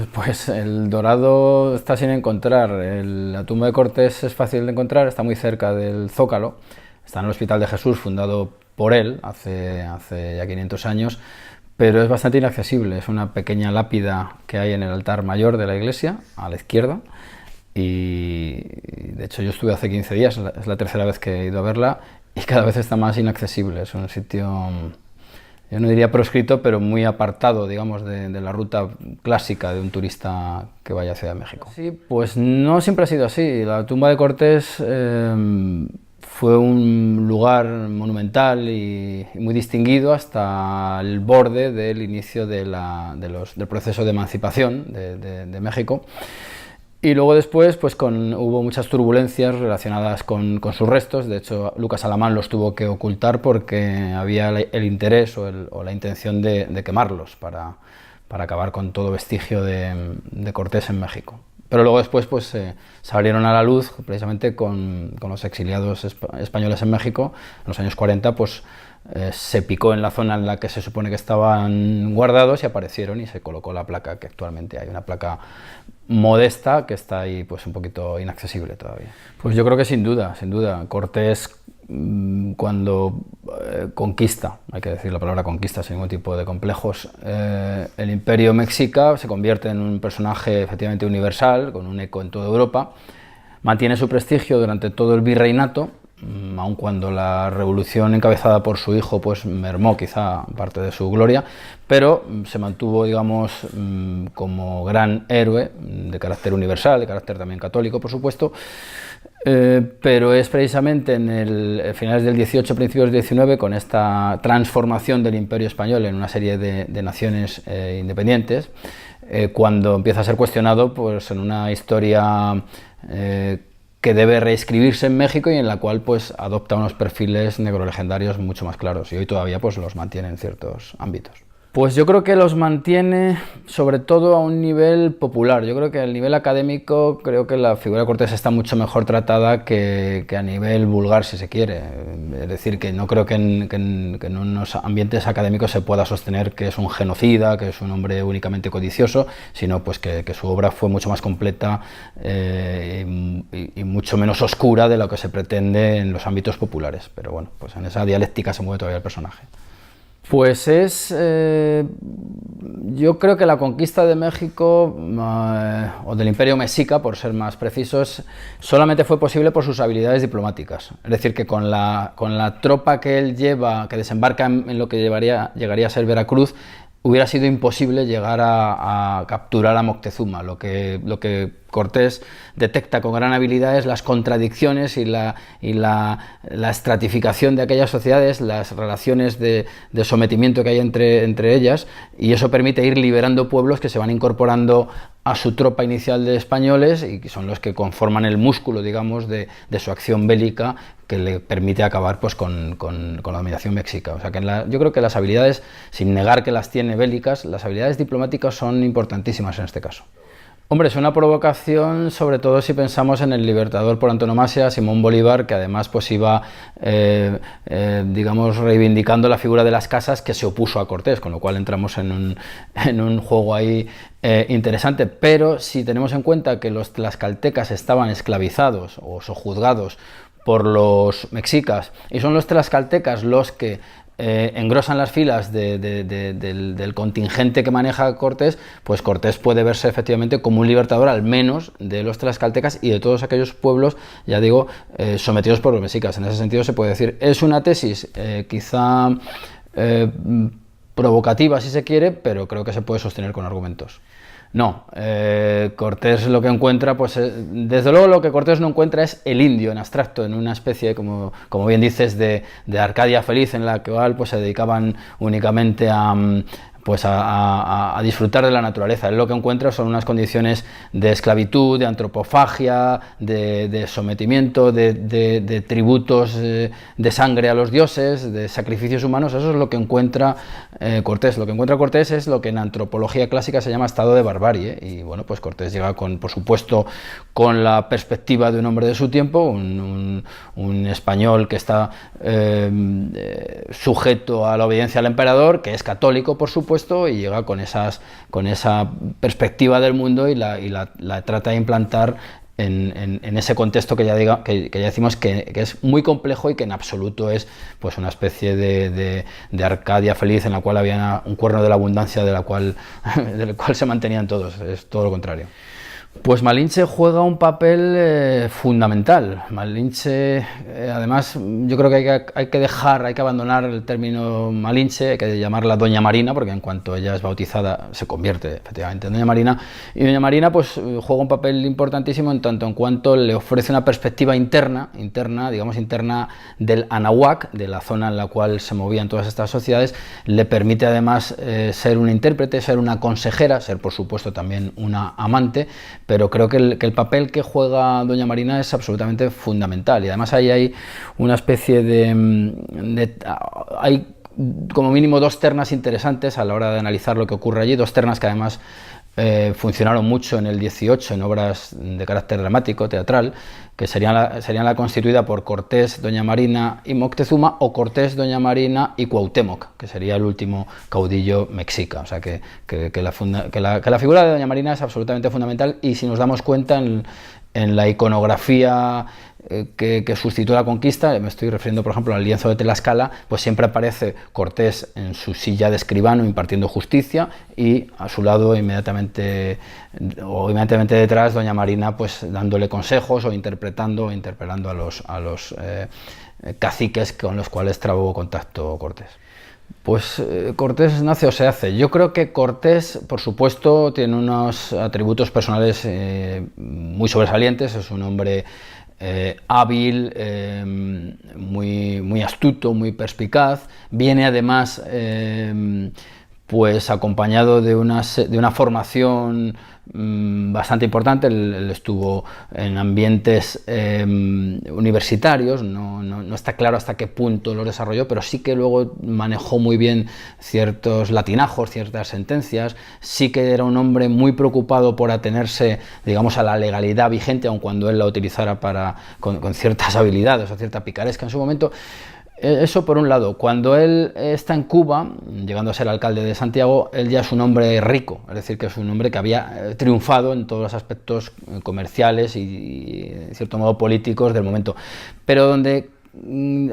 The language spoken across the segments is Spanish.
Pues el Dorado está sin encontrar. La tumba de Cortés es fácil de encontrar, está muy cerca del Zócalo, está en el Hospital de Jesús, fundado por él hace ya 500 años, pero es bastante inaccesible. Es una pequeña lápida que hay en el altar mayor de la iglesia, a la izquierda, y de hecho yo estuve hace 15 días, es la tercera vez que he ido a verla, y cada vez está más inaccesible. Es un sitio, yo no diría proscrito, pero muy apartado, digamos, de la ruta clásica de un turista que vaya a Ciudad de México. Sí, pues no siempre ha sido así. La tumba de Cortés fue un lugar monumental y muy distinguido hasta el borde del inicio del proceso de emancipación de México. Y luego después pues hubo muchas turbulencias relacionadas con sus restos. De hecho, Lucas Alamán los tuvo que ocultar porque había el interés o la intención de quemarlos para acabar con todo vestigio de Cortés en México. Pero luego después pues, salieron a la luz precisamente con los exiliados españoles en México. En los años 40 pues, se picó en la zona en la que se supone que estaban guardados y aparecieron, y se colocó la placa que actualmente hay, una placa modesta que está ahí pues un poquito inaccesible todavía. Pues yo creo que sin duda, Cortés cuando conquista, hay que decir la palabra conquista sin ningún tipo de complejos, el Imperio Mexica, se convierte en un personaje efectivamente universal, con un eco en toda Europa, mantiene su prestigio durante todo el virreinato, aun cuando la revolución encabezada por su hijo pues mermó quizá parte de su gloria, pero se mantuvo, digamos, como gran héroe de carácter universal, de carácter también católico, por supuesto, pero es precisamente en finales del 18, principios del 19, con esta transformación del Imperio Español en una serie de naciones independientes, cuando empieza a ser cuestionado pues, en una historia que debe reescribirse en México y en la cual pues, adopta unos perfiles negrolegendarios mucho más claros, y hoy todavía pues, los mantiene en ciertos ámbitos. Pues yo creo que los mantiene sobre todo a un nivel popular. Yo creo que a nivel académico creo que la figura de Cortés está mucho mejor tratada que a nivel vulgar, si se quiere. Es decir, que no creo que en unos ambientes académicos se pueda sostener que es un genocida, que es un hombre únicamente codicioso, sino pues que su obra fue mucho más completa y mucho menos oscura de lo que se pretende en los ámbitos populares. Pero bueno, pues en esa dialéctica se mueve todavía el personaje. Pues yo creo que la conquista de México, o del Imperio Mexica, por ser más precisos, solamente fue posible por sus habilidades diplomáticas. Es decir, que con la tropa que él lleva, que desembarca en lo que llegaría a ser Veracruz, hubiera sido imposible llegar a capturar a Moctezuma. Lo que Cortés detecta con gran habilidad es las contradicciones y la estratificación de aquellas sociedades, las relaciones de sometimiento que hay entre ellas, y eso permite ir liberando pueblos que se van incorporando a su tropa inicial de españoles y que son los que conforman el músculo, digamos, de su acción bélica, que le permite acabar pues, con la dominación mexica. O sea, que yo creo que las habilidades, sin negar que las tiene bélicas, las habilidades diplomáticas son importantísimas en este caso. Hombre, es una provocación, sobre todo si pensamos en el libertador por antonomasia, Simón Bolívar, que además pues iba, digamos, reivindicando la figura de las casas, que se opuso a Cortés, con lo cual entramos en un juego ahí interesante. Pero si tenemos en cuenta que los tlaxcaltecas estaban esclavizados o sojuzgados por los mexicas, y son los tlaxcaltecas los que engrosan las filas del contingente que maneja Cortés, pues Cortés puede verse efectivamente como un libertador, al menos de los tlaxcaltecas y de todos aquellos pueblos, ya digo, sometidos por los mexicas. En ese sentido se puede decir, es una tesis quizá provocativa si se quiere, pero creo que se puede sostener con argumentos. No, Cortés lo que encuentra, pues desde luego lo que Cortés no encuentra es el indio en abstracto, en una especie, como bien dices, de Arcadia feliz, en la cual pues, se dedicaban únicamente a disfrutar de la naturaleza. Él lo que encuentra son unas condiciones de esclavitud, de antropofagia, de sometimiento, de tributos de sangre a los dioses, de sacrificios humanos. Eso es lo que encuentra Cortés. Lo que encuentra Cortés es lo que en antropología clásica se llama estado de barbarie, y bueno, pues Cortés llega por supuesto, con la perspectiva de un hombre de su tiempo, un español que está sujeto a la obediencia al emperador, que es católico, por supuesto, supuesto, y llega con esa perspectiva del mundo y la trata de implantar en ese contexto que ya decimos que es muy complejo y que en absoluto es pues una especie de Arcadia feliz en la cual había un cuerno de la abundancia del cual se mantenían todos, es todo lo contrario. Pues Malinche juega un papel fundamental. Malinche, además, yo creo que hay que abandonar el término Malinche, hay que llamarla Doña Marina, porque en cuanto ella es bautizada se convierte efectivamente en Doña Marina. Y Doña Marina pues juega un papel importantísimo en tanto en cuanto le ofrece una perspectiva interna del Anahuac, de la zona en la cual se movían todas estas sociedades. Le permite además ser una intérprete, ser una consejera, ser por supuesto también una amante, pero creo que el papel que juega Doña Marina es absolutamente fundamental, y además ahí hay una especie hay como mínimo dos ternas interesantes a la hora de analizar lo que ocurre allí, dos ternas que además funcionaron mucho en el 18 en obras de carácter dramático, teatral, que serían la constituida por Cortés, Doña Marina y Moctezuma, o Cortés, Doña Marina y Cuauhtémoc, que sería el último caudillo mexica. O sea que la figura de Doña Marina es absolutamente fundamental, y si nos damos cuenta en la iconografía que suscitó la conquista, me estoy refiriendo por ejemplo al lienzo de Tlaxcala, pues siempre aparece Cortés en su silla de escribano impartiendo justicia, y a su lado inmediatamente detrás Doña Marina pues dándole consejos o interpelando a los caciques con los cuales trabó contacto Cortés. Pues Cortés nace o se hace. Yo creo que Cortés, por supuesto, tiene unos atributos personales muy sobresalientes. Es un hombre hábil, muy astuto, muy perspicaz. Viene además pues acompañado de una formación bastante importante. Él estuvo en ambientes universitarios, no está claro hasta qué punto lo desarrolló, pero sí que luego manejó muy bien ciertos latinajos, ciertas sentencias. Sí que era un hombre muy preocupado por atenerse, digamos, a la legalidad vigente, aun cuando él la utilizara con ciertas habilidades o cierta picaresca en su momento. Eso por un lado. Cuando él está en Cuba, llegando a ser alcalde de Santiago, él ya es un hombre rico, es decir, que es un hombre que había triunfado en todos los aspectos comerciales y en cierto modo políticos del momento, pero donde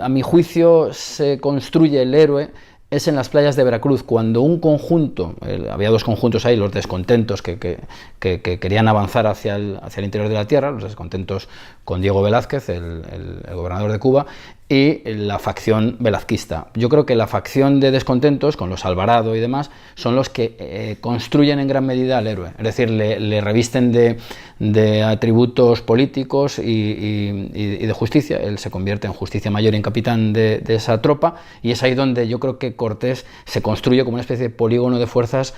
a mi juicio se construye el héroe es en las playas de Veracruz, cuando un conjunto, había dos conjuntos ahí, los descontentos que querían avanzar hacia el interior de la tierra, los descontentos con Diego Velázquez, el gobernador de Cuba, y la facción velazquista. Yo creo que la facción de descontentos, con los Alvarado y demás, son los que construyen en gran medida al héroe, es decir, le revisten de atributos políticos y de justicia. Él se convierte en justicia mayor y en capitán de esa tropa, y es ahí donde yo creo que Cortés se construye como una especie de polígono de fuerzas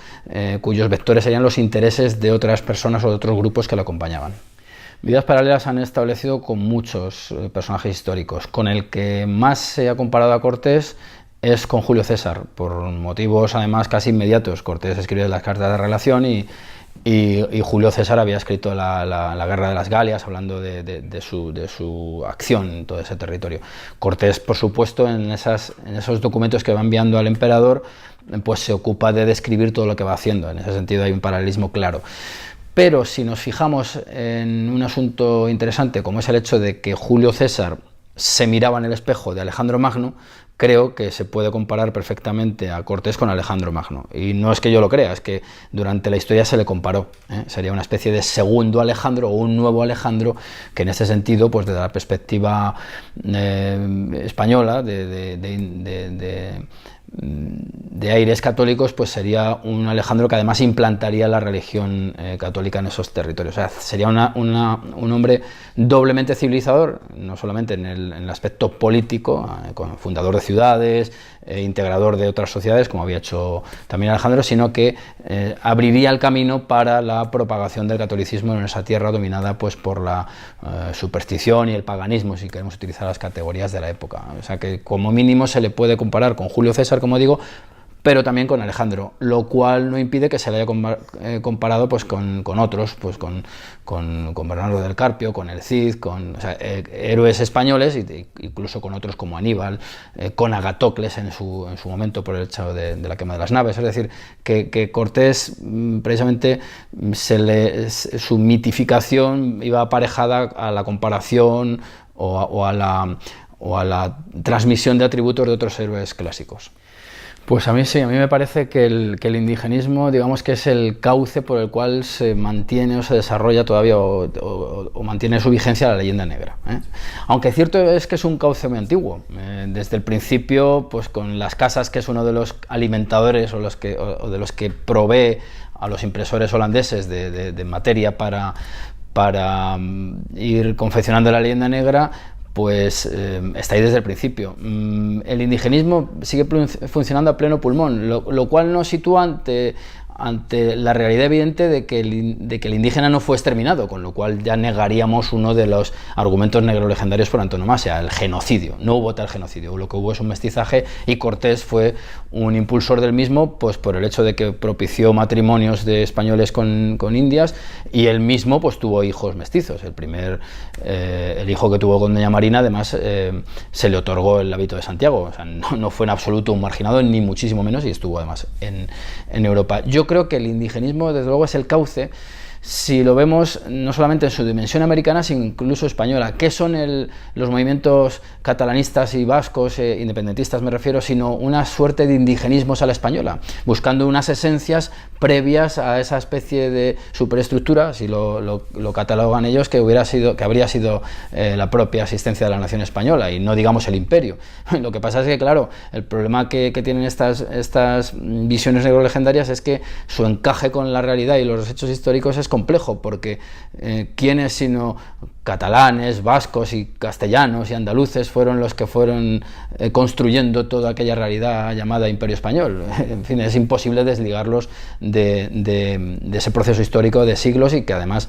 cuyos vectores serían los intereses de otras personas o de otros grupos que lo acompañaban. Vidas paralelas han establecido con muchos personajes históricos. Con el que más se ha comparado a Cortés es con Julio César, por motivos además casi inmediatos. Cortés escribió las cartas de relación y Julio César había escrito la Guerra de las Galias, hablando de su acción en todo ese territorio. Cortés, por supuesto, en esos documentos que va enviando al emperador, pues se ocupa de describir todo lo que va haciendo. En ese sentido hay un paralelismo claro. Pero si nos fijamos en un asunto interesante, como es el hecho de que Julio César se miraba en el espejo de Alejandro Magno, creo que se puede comparar perfectamente a Cortés con Alejandro Magno. Y no es que yo lo crea, es que durante la historia se le comparó. Sería una especie de segundo Alejandro o un nuevo Alejandro, que en ese sentido, pues desde la perspectiva española, de aires católicos, pues sería un Alejandro que además implantaría la religión católica en esos territorios. O sea, sería un hombre doblemente civilizador, no solamente en el aspecto político, fundador de ciudades, integrador de otras sociedades, como había hecho también Alejandro, sino que abriría el camino para la propagación del catolicismo en esa tierra dominada pues por la superstición y el paganismo, si queremos utilizar las categorías de la época. O sea que como mínimo se le puede comparar con Julio César, como digo, pero también con Alejandro, lo cual no impide que se le haya comparado pues, con otros, pues, con Bernardo del Carpio, con el Cid, con héroes españoles, incluso con otros como Aníbal, con Agatocles en su momento por el hecho de la quema de las naves. Es decir, que Cortés precisamente su mitificación iba aparejada a la comparación o a la transmisión de atributos de otros héroes clásicos. Pues a mí sí, a mí me parece que el indigenismo, digamos que es el cauce por el cual se mantiene o se desarrolla todavía o mantiene su vigencia la leyenda negra, ¿eh? Aunque cierto es que es un cauce muy antiguo. Desde el principio, pues con las casas, que es uno de los alimentadores o de los que provee a los impresores holandeses de materia para ir confeccionando la leyenda negra, pues está ahí desde el principio. El indigenismo sigue funcionando a pleno pulmón, lo cual nos sitúa ante la realidad evidente de que el indígena no fue exterminado, con lo cual ya negaríamos uno de los argumentos negrolegendarios por antonomasia, el genocidio. No hubo tal genocidio, lo que hubo es un mestizaje, y Cortés fue un impulsor del mismo, pues por el hecho de que propició matrimonios de españoles con indias, y él mismo pues tuvo hijos mestizos. El hijo que tuvo con doña Marina, además, se le otorgó el hábito de Santiago. O sea, no fue en absoluto un marginado, ni muchísimo menos, y estuvo además en Europa. Yo creo que el indigenismo, desde luego, es el cauce, si lo vemos no solamente en su dimensión americana, sino incluso española. ¿Qué son los movimientos catalanistas y vascos, independentistas me refiero, sino una suerte de indigenismos a la española, buscando unas esencias previas a esa especie de superestructura, si lo catalogan ellos, que habría sido la propia existencia de la nación española, y no digamos el imperio. Lo que pasa es que, claro, el problema que tienen estas visiones negrolegendarias es que su encaje con la realidad y los hechos históricos es complejo, porque ¿quiénes sino catalanes, vascos y castellanos y andaluces fueron los que fueron construyendo toda aquella realidad llamada Imperio Español? En fin, es imposible desligarlos de ese proceso histórico de siglos, y que además,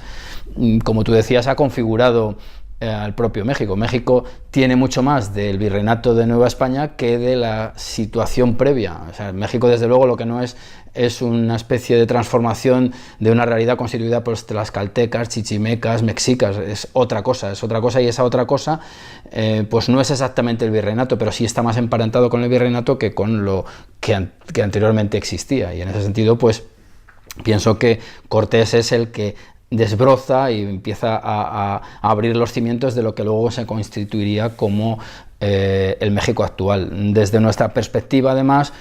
como tú decías, ha configurado al propio México. México tiene mucho más del virreinato de Nueva España que de la situación previa. O sea, México, desde luego, lo que no es una especie de transformación de una realidad constituida por tlaxcaltecas, chichimecas, mexicas. Es otra cosa, y esa otra cosa pues no es exactamente el virreinato, pero sí está más emparentado con el virreinato que con lo que anteriormente existía. Y en ese sentido, pues pienso que Cortés es el que desbroza y empieza a abrir los cimientos de lo que luego se constituiría como el México actual. Desde nuestra perspectiva, además,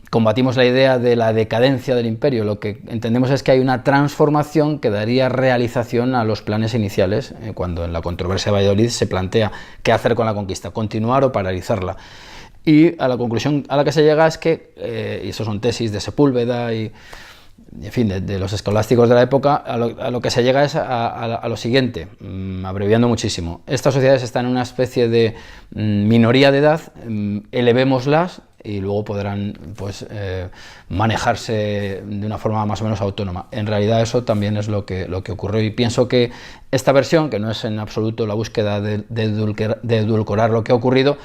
combatimos la idea de la decadencia del imperio. Lo que entendemos es que hay una transformación que daría realización a los planes iniciales, cuando en la controversia de Valladolid se plantea qué hacer con la conquista, continuar o paralizarla. Y a la conclusión a la que se llega es que, y eso son tesis de Sepúlveda y en fin, de los escolásticos de la época, a lo que se llega es a lo siguiente, abreviando muchísimo. Estas sociedades están en una especie de minoría de edad, elevémoslas y luego podrán pues, manejarse de una forma más o menos autónoma. En realidad eso también es lo que ocurrió, y pienso que esta versión, que no es en absoluto la búsqueda de edulcorar lo que ha ocurrido,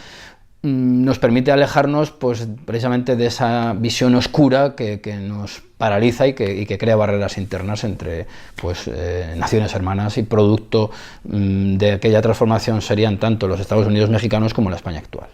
nos permite alejarnos pues, precisamente de esa visión oscura que nos paraliza y que crea barreras internas entre pues, naciones hermanas, y producto de aquella transformación serían tanto los Estados Unidos mexicanos como la España actual.